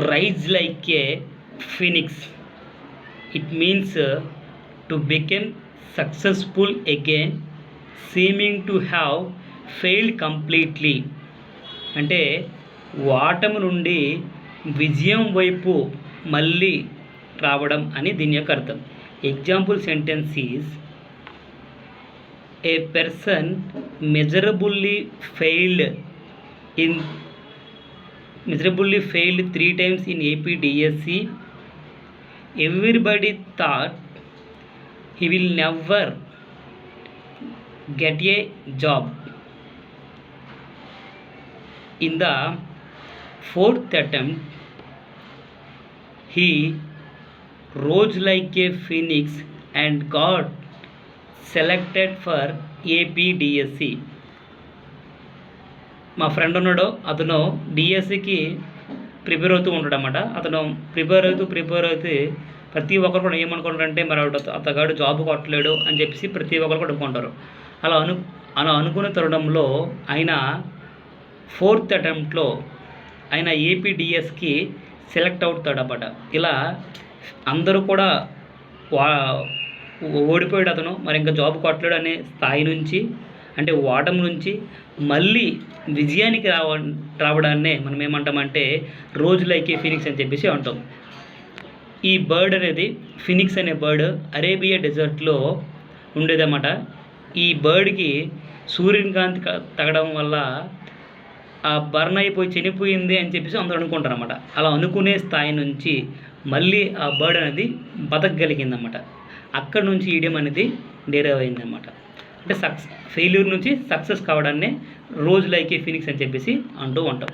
rise like a phoenix. It means to become successful again, seeming to have failed completely. అంటే ఓటమి నుండి విజయం వైపు మళ్ళీ రావడం అని దీని యొక్క అర్థం. Example sentence is a person miserably failed 3 times in APDSC. Everybody thought he will never get a job. In the 4th attempt, he rose like a phoenix and got selected for APDSC. మా friend ఉన్నాడు, అతను డిఎస్సికి prepare అవుతూ ఉంటాడు అన్నమాట. అతను prepare అవుతూ ప్రతి ఒక్కరు కూడా ఏమనుకుంటారంటే మరి అతగాడు జాబ్ కొట్టలేడు అని చెప్పేసి ప్రతి ఒక్కరు కూడా అనుకుంటారు. అలా అనుకునే తరుణంలో ఆయన 4th అటెంప్ట్లో ఆయన ఏపీడిఎస్కి సెలెక్ట్ అవుతాడు అన్నమాట. ఇలా అందరూ కూడా ఓడిపోయాడు అతను, మరి ఇంకా జాబ్ కొట్టలేడు అనే స్థాయి నుంచి, అంటే ఓటమి నుంచి మళ్ళీ విజయానికి రావడాన్నే మనం ఏమంటామంటే రోజ్ లైక్ ఏ ఫినిక్స్ అని చెప్పేసి అంటాం. ఈ బర్డ్ అనేది ఫినిక్స్ అనే బర్డ్ అరేబియా డెజర్ట్లో ఉండేదన్నమాట. ఈ బర్డ్కి సూర్యుని కాంతి తగడం వల్ల ఆ బర్న్ అయిపోయి చనిపోయింది అని చెప్పేసి అందరూ అనుకుంటారు అన్నమాట. అలా అనుకునే స్థాయి నుంచి మళ్ళీ ఆ బర్డ్ అనేది బతకగలిగిందన్నమాట. అక్కడ నుంచి ఈడియం అనేది డెరైవ్ అయిందన్నమాట. అంటే ఫెయిల్యూర్ నుంచి సక్సెస్ కావడాన్నే రోజ్ లైక్ ఏ ఫినిక్స్ అని చెప్పేసి అంటూ ఉంటాం.